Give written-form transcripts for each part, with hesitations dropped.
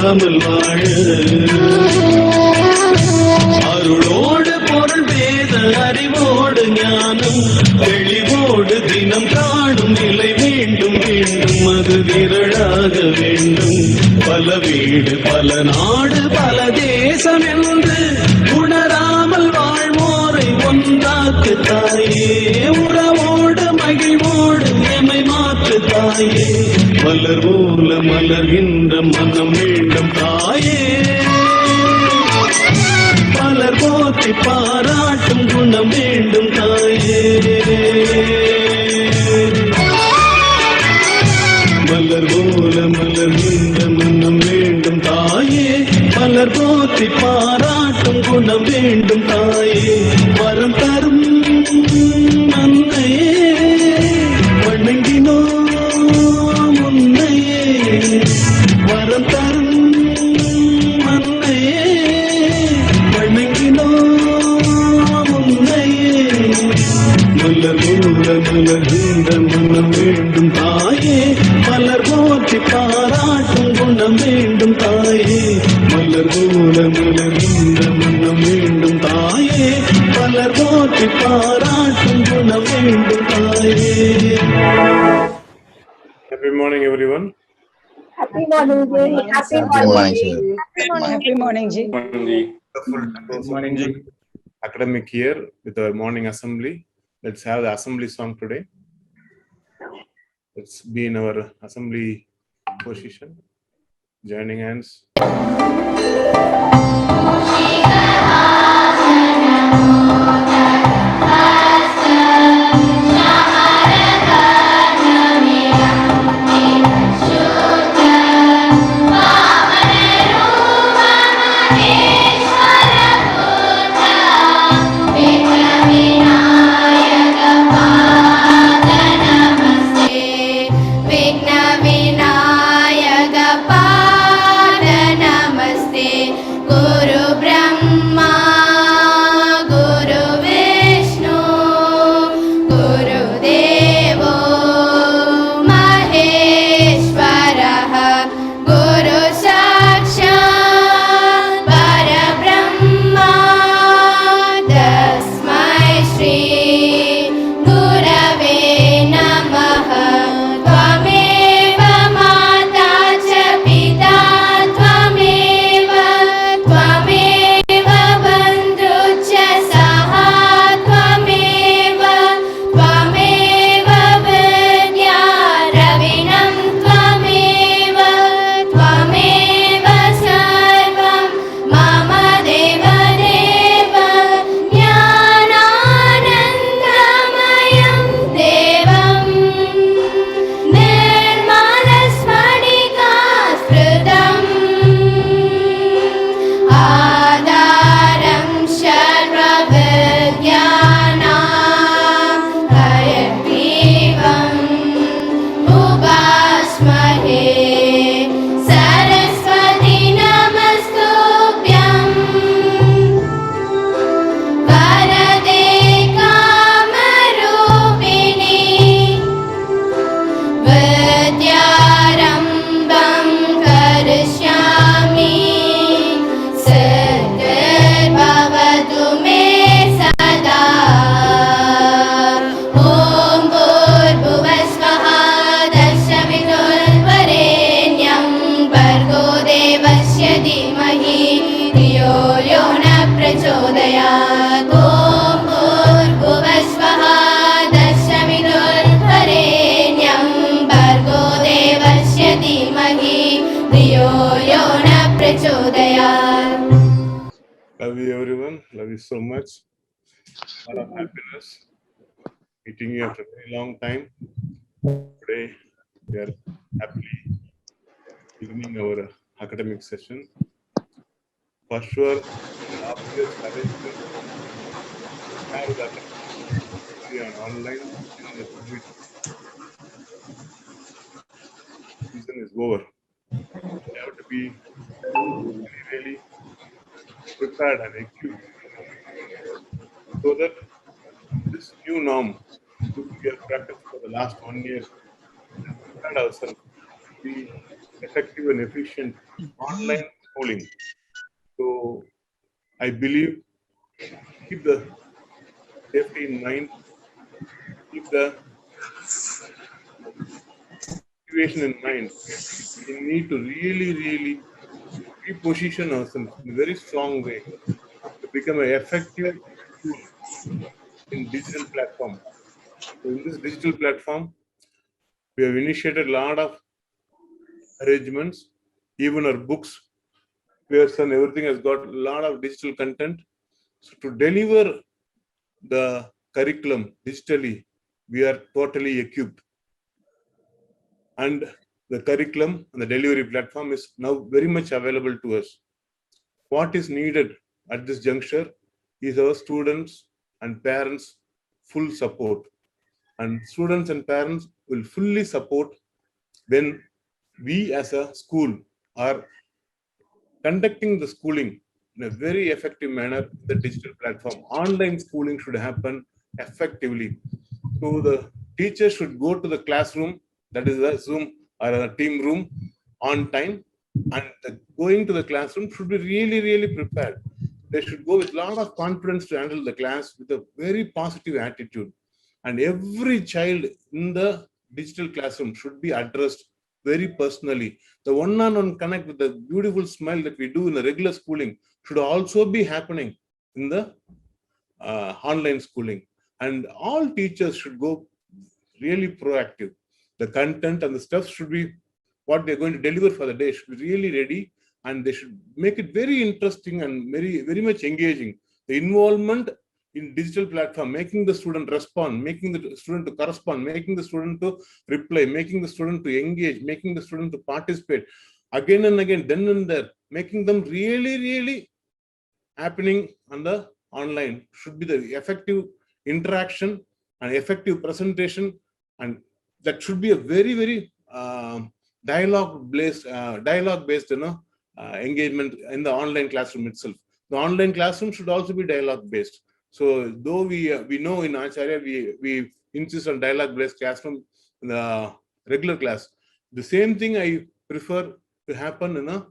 உணராமல் வாழ அருளோடு பொருள் வேத அறிவோடு ஞானம் தெளிவோடு தினம் காணும் நிலை வேண்டும் வேண்டும் அது விரலாக வேண்டும் பல வீடு பல நாடு பல தேசம் என்று உணராமல் வாழ்வோரை ஒன்றாக்கு தாயே உறவோடு மகிழ்வோடு எமை மாற்று தாயே மலர் போல மலர்கின்ற மனம் வேண்டும் தாயே மலர் போற்றி பாராட்டும் குணம் வேண்டும் தாயே மலர் போல மலர்கின்ற மனம் வேண்டும் தாயே மலர் போற்றி பாராட்டும் குணம் வேண்டும் தாயே வரம் தரும் அன்னையே வணங்கினோ உன்னையே வரம் தரும் அன்னையே வணங்கினோ உன்னையே மலர் போல மலர்கின்ற மனம் வேண்டும் தாயே மலர் போற்றி பாராட்டும் குணம் வேண்டும் தாயே மலர் போல மலர்கின்ற மனம் வேண்டும் தாயே மலர் போற்றி பாராட்டும் குணம் வேண்டும் தாயே. Happy morning, everyone. Happy morning, Ji. Happy morning, Ji. Happy morning, Ji. Good morning, Ji. Academic year with our morning assembly. Let's have the assembly song today. Let's be in our assembly position. Joining hands. Love you, everyone. Love you so much. A lot of happiness. Meeting you after a very long time. Today, we are happily beginning our academic session. For sure, obvious arrangement have that on online. Season is over. You have to be really prepared and equipped so that this new norm, which we have practiced for the last 1 year, prepared ourselves to be effective and efficient online schooling. So I believe keep the safety in mind, keep the situation in mind. We need to really reposition ourselves in a very strong way to become an effective tool in digital platform. So in this digital platform, we have initiated a lot of arrangements, even our books, whereas and everything has got a lot of digital content. So to deliver the curriculum digitally, we are totally equipped. And the curriculum and the delivery platform is now very much available to us. What is needed at this juncture is our students and parents' full support. And students and parents will fully support when we as a school are conducting the schooling in a very effective manner in the digital platform. Online schooling should happen effectively. So the teachers should go to the classroom, that is a Zoom or a team room, on time, and going to the classroom should be really prepared. They should go with a lot of confidence to handle the class with a very positive attitude. And every child in the digital classroom should be addressed very personally. The one-on-one connect with the beautiful smile that we do in the regular schooling should also be happening in the online schooling. And all teachers should go really proactive. The content and the stuff should be what they're going to deliver for the day should be really ready, and they should make it very interesting and very much engaging. The involvement in digital platform, making the student respond, making the student to correspond, making the student to reply, making the student to engage, making the student to participate again and again, then and there, making them really happening on the online should be the effective interaction and effective presentation, and that should be a very dialogue based engagement in the online classroom itself. The online classroom should also be dialogue based. So though we know in Acharya we insist on dialogue based classroom in the regular class, the same thing I prefer to happen in a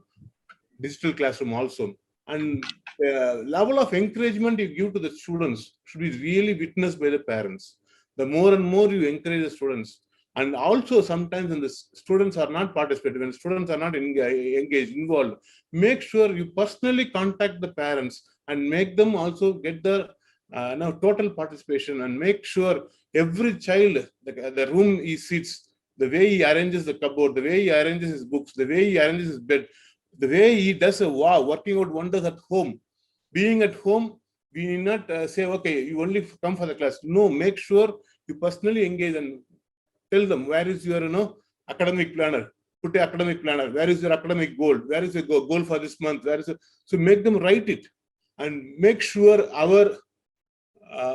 digital classroom also. And the level of encouragement you give to the students should be really witnessed by the parents. The more and more you encourage the students, and also sometimes when the students are not participating, when students are not engaged, involved, make sure you personally contact the parents and make them also get the total participation, and make sure every child, the room he sits, the way he arranges the cupboard, the way he arranges his books, the way he arranges his bed, the way he does working out wonders at home. Being at home, we need not say, okay, you only come for the class. No, make sure you personally engage and tell them, where is your academic planner? Put an academic planner. Where is your academic goal? Where is your goal for this month? So make them write it, and make sure our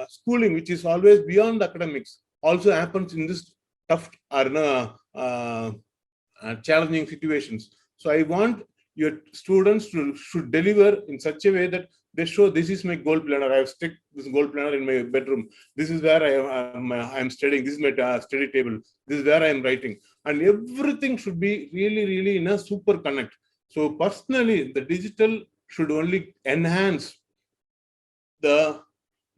schooling, which is always beyond academics, also happens in this tough or challenging situations. So I want your students should deliver in such a way that they show, this is my goal planner. I have stuck this goal planner in my bedroom. This is where I am studying. This is my study table. This is where I am writing. And everything should be really in a super connect. So personally, the digital should only enhance the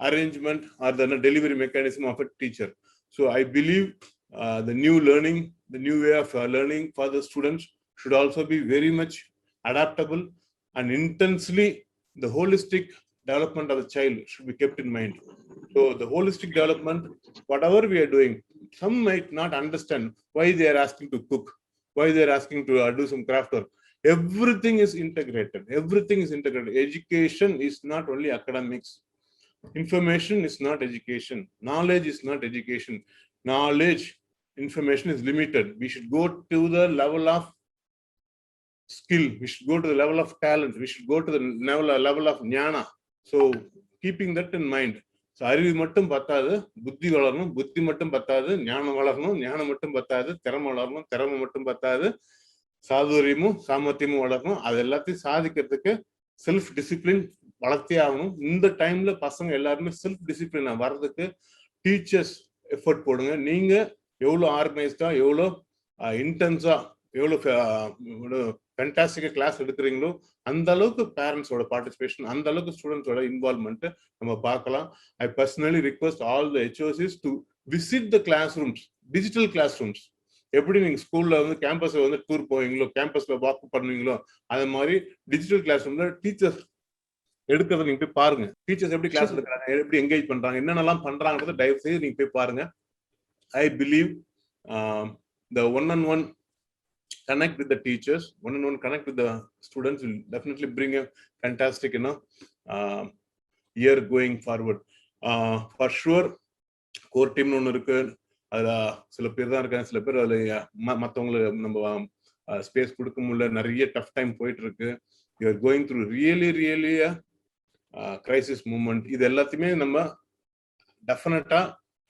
arrangement or the delivery mechanism of a teacher. So I believe the new learning, the new way of learning for the students should also be very much adaptable, and intensely the holistic development of the child should be kept in mind. So the holistic development, whatever we are doing, some might not understand why they are asking to cook, why they are asking to do some craft work. Everything is integrated. Everything is integrated. Education is not only academics. Information is not education. Knowledge is not education. Knowledge, information is limited. We should go to the level of skill. We should go to the level of talent. We should go to the level of jnana. So keeping that in mind. So அறிவு மட்டும் பத்தாது, புத்தி வளரணும், புத்தி மட்டும் பத்தாது, ஞானம் வளரணும், ஞானம் மட்டும் பத்தாது, திறமை வளரணும், திறமை மட்டும் பத்தாது, சாதுரியமும் சாமர்த்தியமும் வளரணும். அது எல்லாத்தையும் சாதிக்கிறதுக்கு செல்ஃப் டிசிப்ளின் வளர்த்தே ஆகணும். இந்த டைம்ல பசங்க எல்லாருமே செல்ஃப் டிசிப்ளின் வர்றதுக்கு டீச்சர்ஸ் எஃபர்ட் போடுங்க. நீங்க எவ்வளோ ஆர்கனைஸ்டா, எவ்வளோ இன்டென்ஸா எவ்வளவு ஃபேண்டாஸ்டிக்கா கிளாஸ் எடுக்கிறீங்களோ அந்த அளவுக்கு பேரண்ட்ஸோட பார்ட்டிசிபேஷன், அந்த அளவுக்கு ஸ்டூடெண்ட்ஸோட இன்வால்வ்மெண்ட் நம்ம பார்க்கலாம். I personally request all the HOCs to visit the classrooms, digital classrooms. எப்படி நீங்க ஸ்கூல்ல வந்து கேம்பஸ்ல வந்து டூர் போவீங்களோ, கேம்பஸ்ல வாக் பண்ணுவீங்களோ, அது மாதிரி டிஜிட்டல் கிளாஸ் ரூம்ல டீச்சர்ஸ் எடுக்கிறத நீங்க போய் பாருங்க. டீச்சர்ஸ் எப்படி கிளாஸ் எடுக்கிறாங்க, எப்படி என்கேஜ் பண்றாங்க, என்னென்னலாம் பண்றாங்கன்றத தயவு செய்து நீங்க போய் பாருங்க. I believe the one-on-one connect with the teachers, one-on-one connect with the students will definitely bring a fantastic, year going forward. For sure, core team ஒன்று இருக்கு. அதுல சில பேர் தான் இருக்காங்க, சில பேர் அதுல மற்றவங்களுக்கு நம்ம ஸ்பேஸ் கொடுக்க முடியல. நிறைய டஃப் டைம் போயிட்டு இருக்கு. You are going through really crisis moment. இது எல்லாத்தையுமே நம்ம டெஃபினட்டா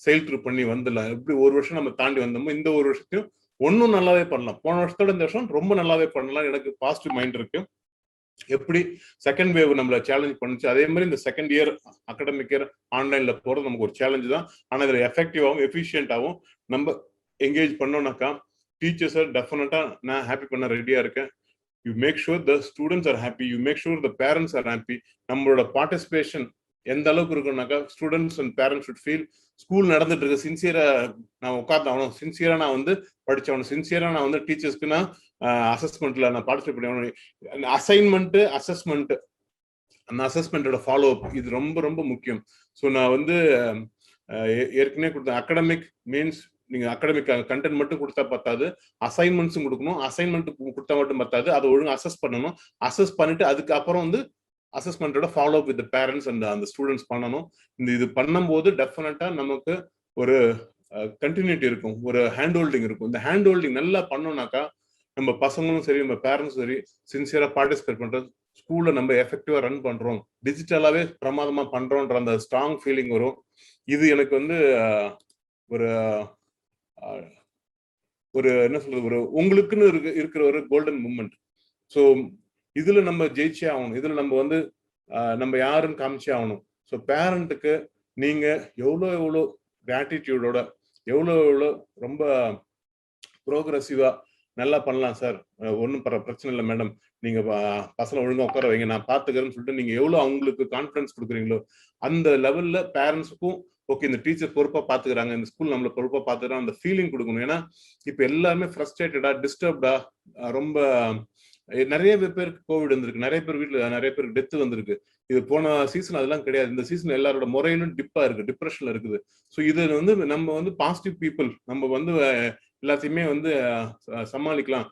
செயல் த்ரூ பண்ணி வந்துடலாம். எப்படி ஒரு வருஷம் நம்ம தாண்டி வந்தோமோ இந்த ஒரு வருஷத்தையும் ஒன்னும் நல்லாவே பண்ணலாம். போன வருஷத்தோட இந்த வருஷம் ரொம்ப நல்லாவே பண்ணலாம். எனக்கு பாசிட்டிவ் மைண்ட் இருக்கு. எப்படி செகண்ட் வேவ் நம்மள சேலஞ்ச் பண்ணுச்சு, அதே மாதிரி இந்த செகண்ட் இயர் அகாடமிக் இயர் ஆன்லைன்ல போறது நமக்கு ஒரு சேலஞ்சு தான். ஆனா இதுல எஃபெக்டிவாகவும் எஃபிஷியன்டாகவும் நம்ம என்கேஜ் பண்ணோம்னாக்கா டீச்சர்ஸை டெஃபினட்டா நான் ஹாப்பி பண்ண ரெடியா இருக்கேன். You make sure the students are happy, you make sure the parents are happy. நம்மளோட பார்ட்டிசிபேஷன் எந்த அளவுக்கு இருக்கும்னாக்கா students and parents should feel school நடந்துட்டு இருக்கு, சின்சியரா நான் உட்கார்ந்தாகணும், சின்சியரா நான் வந்து படிச்சாகணும், சின்சியரா நான் வந்து டீச்சர்ஸ்க்கு நான் அசஸ்மெண்ட்ல நான் பார்ட்டிசிபேட் பண்ணணும். அசைன்மெண்ட், அசஸ்மெண்ட், அந்த அசஸ்மெண்டோட ஃபாலோ அப் இது ரொம்ப ரொம்ப முக்கியம். ஸோ நான் வந்து ஏற்கனவே கொடுத்தேன். அகாடமிக் மீன்ஸ் நீங்க அகாடமிக் கண்டென்ட் மட்டும் கொடுத்தா பத்தாது, அசைன்மெண்ட்ஸும் கொடுக்கணும். அசைன்மெண்ட் கொடுத்தா மட்டும் பத்தாது, அதை ஒழுங்கு அசஸ் பண்ணணும். அசஸ் பண்ணிட்டு அதுக்கப்புறம் வந்து அசஸ்மெண்டோட follow up with parents and அந்த ஸ்டூடெண்ட்ஸ் பண்ணணும். இது பண்ணும்போது டெஃபினட்டா நமக்கு ஒரு கண்டினியூட்டி இருக்கும், ஒரு ஹேண்ட் ஹோல்டிங் இருக்கும். இந்த ஹேண்ட் ஹோல்டிங் நல்லா பண்ணோம்னாக்கா நம்ம பசங்களும் சரி, நம்ம பேரண்ட்ஸும் சரி சின்சியரா பார்ட்டிசிபேட் பண்றோம், ஸ்கூல்ல நம்ம எஃபெக்டிவா ரன் பண்றோம், டிஜிட்டலாவே பிரமாதமா பண்றோம்ன்ற அந்த ஸ்ட்ராங் ஃபீலிங் வரும். இது எனக்கு வந்து ஒரு ஒரு என்ன சொல்றது, ஒரு உங்களுக்குன்னு இருக்கிற ஒரு கோல்டன் மூமெண்ட். ஸோ இதுல நம்ம ஜெயிச்சே ஆகணும், இதுல நம்ம வந்து நம்ம யாருன்னு காமிச்சே ஆகணும். ஸோ பேரண்ட்டுக்கு நீங்க எவ்வளோ கிராட்டிடியூடோட எவ்வளோ ரொம்ப ப்ரோக்ரஸிவா நல்லா பண்ணலாம் சார், ஒன்றும் பிரச்சனை இல்லை மேடம், நீங்க பசங்களை ஒழுங்கா உட்கார வைங்க, நான் பாத்துக்கிறேன்னு சொல்லிட்டு நீங்க எவ்வளவு அவங்களுக்கு கான்ஃபிடன்ஸ் கொடுக்குறீங்களோ அந்த லெவல்ல பேரண்ட்ஸுக்கும் ஓகே இந்த டீச்சர் பொறுப்பா பாத்துக்கிறாங்க, இந்த ஸ்கூல் நம்மள பொறுப்பா பாத்துக்கிறாங்க அந்த ஃபீலிங் கொடுக்கணும். ஏன்னா இப்ப எல்லாருமே ஃப்ரஸ்ட்ரேட்டடா, டிஸ்டர்ப்டா, ரொம்ப நிறைய பேருக்கு கோவிட் வந்திருக்கு, நிறைய பேர் வீட்டுல நிறைய பேருக்கு டெத் வந்திருக்கு. இது போன சீசன் அதெல்லாம் கிடையாது. இந்த சீசன் எல்லாரோட முறையிலும் டிப்பா இருக்கு, டிப்ரெஷன்ல இருக்குது. ஸோ இது வந்து நம்ம வந்து பாசிட்டிவ் பீப்புள், நம்ம வந்து எல்லாத்தையுமே வந்து சமாளிக்கலாம்.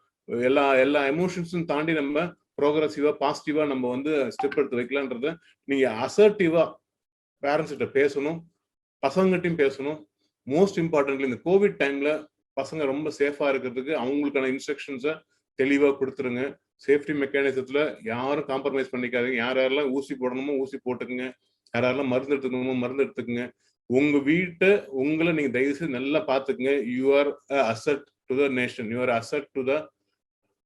எல்லா எமோஷன்ஸும் தாண்டி நம்ம ப்ரோக்ரஸிவா பாசிட்டிவா நம்ம வந்து ஸ்டெப் எடுத்து வைக்கலான்றத நீங்க அசர்ட்டிவா பேரண்ட்ஸ் கிட்ட பேசணும், பசங்ககிட்டையும் பேசணும். மோஸ்ட் இம்பார்ட்டன்ட்லி இந்த கோவிட் டைம்ல பசங்க ரொம்ப சேஃபா இருக்கிறதுக்கு அவங்களுக்கான இன்ஸ்ட்ரக்ஷன்ஸை தெளிவா கொடுத்துருங்க. சேஃப்டி மெக்கானிசத்துல யாரும் காம்ப்ரமைஸ் பண்ணிக்காதீங்க. யாரெல்லாம் ஊசி போடணுமோ ஊசி போட்டுக்குங்க, யாரெல்லாம் மருந்து எடுத்துக்கணுமோ மருந்து எடுத்துக்குங்க. உங்க வீட்டை உங்களை நீங்க தயவு செய்து நல்லா பாத்துக்குங்க. You are asset to the nation, you are asset to the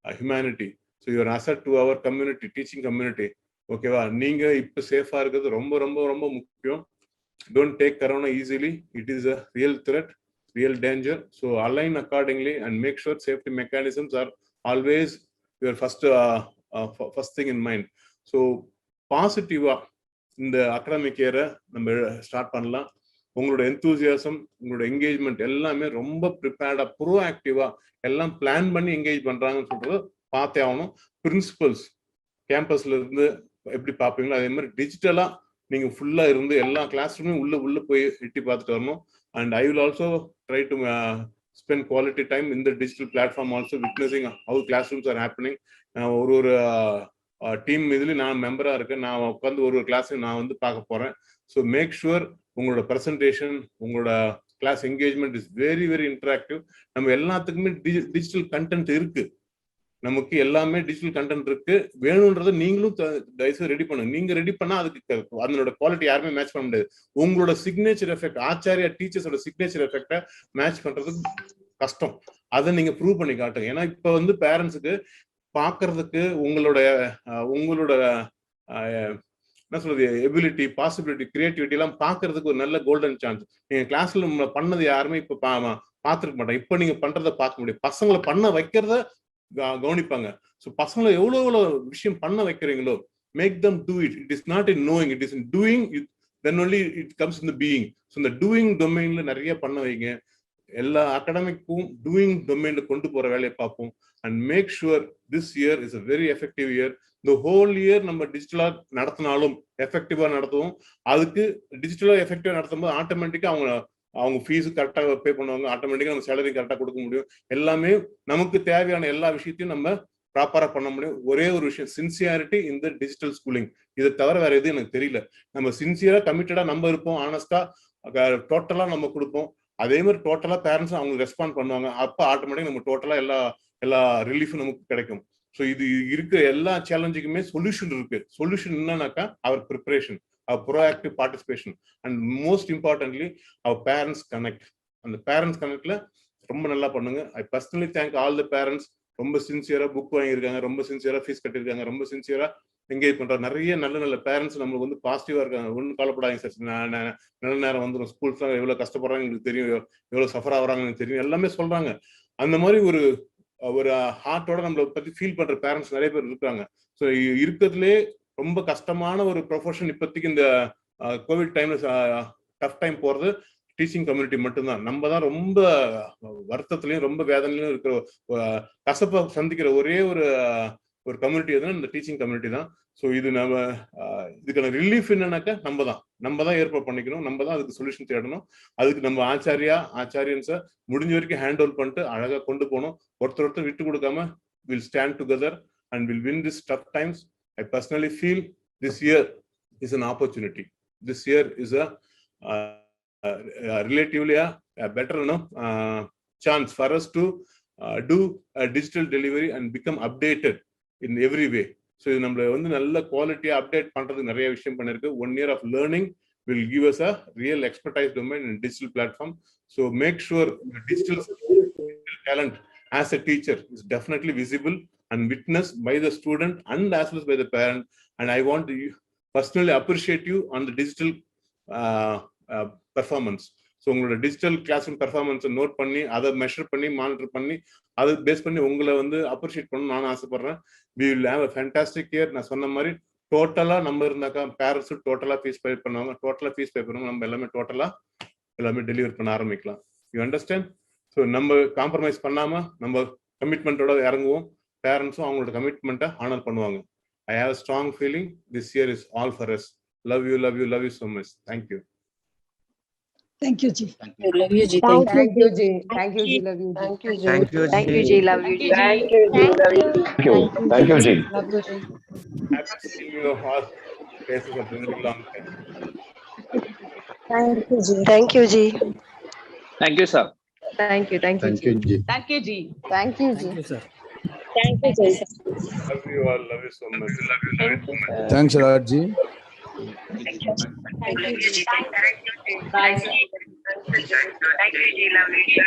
humanity, so you are asset to our community, teaching community. ஓகேவா? நீங்க இப்ப சேஃபா இருக்கிறது ரொம்ப ரொம்ப ரொம்ப முக்கியம். Don't take corona easily, it is a real threat, real danger. So align accordingly and make sure safety mechanisms are always your first thing in mind. So பாசிட்டிவா இந்த அகாடமிக் இயரை நம்ம ஸ்டார்ட் பண்ணலாம். உங்களோட எந்தூசியாசம், உங்களோட என்கேஜ்மெண்ட் எல்லாமே ரொம்ப ப்ரிப்பேர்டா, ப்ரோஆக்டிவா எல்லாம் plan பண்ணி என்கேஜ் பண்றாங்கன்னு சொல்றது பார்த்தே ஆகணும். பிரின்சிபல்ஸ் கேம்பஸ்ல இருந்து எப்படி பார்ப்பீங்களோ அதே மாதிரி டிஜிட்டலா நீங்க ஃபுல்லா இருந்து எல்லா கிளாஸ் ரூமும் உள்ள போய் எட்டி பார்த்துட்டு வரணும். And I will also try to spend quality time in the digital platform, also witnessing how classrooms are happening. ஒரு டீம் இதுல நான் மெம்பரா இருக்கேன், நான் உட்காந்து ஒரு கிளாஸையும் நான் வந்து பார்க்க போறேன். ஸோ மேக் ஷுவர் உங்களோட ப்ரெசன்டேஷன், உங்களோட class engagement is very very interactive. நம்ம எல்லாத்துக்குமே டிஜிட்டல் கண்டென்ட் இருக்கு, நமக்கு எல்லாமே டிஜிட்டல் கண்டென்ட் இருக்கு. வேணும்ன்றதை நீங்களும் தயவுசெய்து ரெடி பண்ணுங்க. நீங்க ரெடி பண்ணா அதுக்கு அதனோட குவாலிட்டி யாருமே மேட்ச் பண்ண முடியாது. உங்களோட சிக்னேச்சர் எஃபெக்ட், ஆச்சாரியா டீச்சர்ஸோட சிக்னேச்சர் எஃபெக்டை மேட்ச் பண்றதுக்கு கஷ்டம். அதை நீங்க ப்ரூவ் பண்ணி காட்டுங்க. ஏன்னா இப்ப வந்து பேரண்ட்ஸுக்கு பாக்குறதுக்கு உங்களோட என்ன சொல்றது, எபிலிட்டி, பாசிபிலிட்டி, கிரியேட்டிவிட்டி எல்லாம் பாக்குறதுக்கு ஒரு நல்ல கோல்டன் சான்ஸ். நீங்க கிளாஸ்ல பண்ணது யாருமே இப்ப பாத்துருக்க மாட்டாங்க. இப்ப நீங்க பண்றதை பார்க்க முடியும். பசங்களை பண்ண வைக்கிறத கவனிப்பாங்க. ஸோ பசங்களை எவ்வளோ விஷயம் பண்ண வைக்கிறீங்களோ, make them do it. It is not in knowing, it is in doing. Then only it comes in the being. So இந்த டூயிங் டொமைன்ல நிறைய பண்ண வைங்க. எல்லா அகாடமிக்கும் டூயிங் டொமைன்ல கொண்டு போற வேலையை பார்ப்போம். And make sure this year is a very effective year. இந்த ஹோல் இயர் நம்ம டிஜிட்டலா நடத்தினாலும் எஃபெக்டிவா நடத்துவோம். அதுக்கு டிஜிட்டலா எஃபெக்டிவா நடத்தும் போது ஆட்டோமேட்டிக்கா அவங்க ஃபீஸ் கரெக்டாக பே பண்ணுவாங்க. ஆட்டோமேட்டிக்கா நம்ம சேலரி கரெக்டாக கொடுக்க முடியும். எல்லாமே நமக்கு தேவையான எல்லா விஷயத்தையும் நம்ம ப்ராப்பரா பண்ண முடியும். ஒரே ஒரு விஷயம், சின்சியாரிட்டி இந்த டிஜிட்டல் ஸ்கூலிங். இதை தவிர வேற எதுவும் எனக்கு தெரியல. நம்ம சின்சியரா கமிட்டடா நம்ம இருப்போம், ஆனஸ்டா டோட்டலா நம்ம கொடுப்போம். அதே மாதிரி டோட்டலா பேரண்ட்ஸ் அவங்க ரெஸ்பாண்ட் பண்ணுவாங்க. அப்போ ஆட்டோமேட்டிக் நம்ம டோட்டலா எல்லா ரிலீஃபும் நமக்கு கிடைக்கும். ஸோ இது இருக்கிற எல்லா சேலஞ்சுக்குமே சொல்யூஷன் இருக்கு. சொல்யூஷன் என்னன்னாக்கா our preparation, our proactive participation, and most importantly our parents connect. அந்த பேரண்ட்ஸ் கனெக்ட்ல ரொம்ப நல்லா பண்ணுங்க. I personally thank all the parents. ரொம்ப சின்சியரா புக் வாங்கியிருக்காங்க, ரொம்ப சின்சியரா ஃபீஸ் கட்டியிருக்காங்க, ரொம்ப சின்சியரா என்கேஜ் பண்றாங்க. நிறைய நல்ல பேரண்ட்ஸ் நம்மளுக்கு வந்து பாசிட்டிவா இருக்காங்க. ஒன்றும் கவலைப்படாதீங்க சார், நல்ல நேரம் வந்துடும். ஸ்கூல்ஸ்லாம் எவ்வளவு கஷ்டப்படுறாங்க எனக்கு தெரியும், எவ்வளவு சஃபர் ஆகுறாங்க எனக்கு தெரியும், எல்லாமே சொல்றாங்க. அந்த மாதிரி ஒரு ஹார்ட்டோட நம்மளை பத்தி ஃபீல் பண்ற பேரண்ட்ஸ் நிறைய பேர் இருக்காங்க. ஸோ இருக்கிறதுலே ரொம்ப கஷ்டமான ஒரு ப்ரொஃபஷன் இப்போதைக்கு இந்த கோவிட் டைம்ல டஃப் டைம் போறது டீச்சிங் கம்யூனிட்டி மட்டும்தான். நம்ம தான் ரொம்ப வருத்தத்திலையும் ரொம்ப வேதனையிலும் இருக்கிற கசப்பை சந்திக்கிற ஒரே ஒரு கம்யூனிட்டி எதுனா இந்த டீச்சிங் கம்யூனிட்டி தான். ஸோ இது நம்ம இதுக்கான ரிலீஃப் என்னன்னாக்கா நம்ம தான் ஏற்பாடு பண்ணிக்கணும், நம்ம தான் அதுக்கு சொல்யூஷன் தேடணும். அதுக்கு நம்ம ஆச்சாரியன்ஸை முடிஞ்ச வரைக்கும் ஹேண்ட் ஓவர் பண்ணிட்டு அழகாக கொண்டு போகணும். ஒருத்தர் விட்டு கொடுக்காம will stand together and will win this tough times. I personally feel this year is an opportunity. This year is a relatively a better chance for us to do a digital delivery and become updated in every way. So நம்மள வந்து நல்ல குவாலிட்டியா update பண்றது நிறைய விஷயம் பண்ணிருக்கு. 1 year of learning will give us a real expertise domain in digital platform. So make sure the digital talent as a teacher is definitely visible and witnessed by the student and as well as by the parent. And I want to personally appreciate you on the digital performance. So உங்களோட digital class room பெர்ஃபார்மன்ஸை note பண்ணி அதை measure பண்ணி monitor பண்ணி அதை base பண்ணி உங்களை வந்து appreciate பண்ணணும்னு நான் ஆசைப்படுறேன். We will have a fantastic year. நான் சொன்ன மாதிரி டோட்டலாக நம்ம இருந்தாக்கா பேரண்ட்ஸும் டோட்டலாக ஃபீஸ் பே பண்ணுவாங்க, டோட்டலாக ஃபீஸ் பே பண்ணுவாங்க, நம்ம எல்லாமே டெலிவர் பண்ண ஆரம்பிக்கலாம். You understand? ஸோ நம்ம காம்ப்ரமைஸ் பண்ணாமல் நம்ம கமிட்மெண்ட்டோட இறங்குவோம். பேரண்ட்ஸும் அவங்களோட கமிட்மெண்ட்டை ஆனர் பண்ணுவாங்க. I have a strong feeling this year is all for us. Love you so much. Thank you. Thank you, Ji. Love you, Ji. Thank you, Ji. Thank you, Ji. Love you, Ji. Thank you, Ji. Thank you, Thank you, Ji. Ji. Love you, Ji. Thank you, Ji. Love you. Thank you, Ji. Love you, Ji. Happy seeing you all faces of a very long time. Thank you, Ji. Thank you, Ji. Thank you, sir. Thank you, Thank you, Ji. Thank you, Ji. Thank you, Ji. Thank you, sir. Thank you, Ji. Love you all. Love you so much. Thanks a lot, Ji. Thank you, Ji. Bye. Thank you, Ji. Love you, Ji.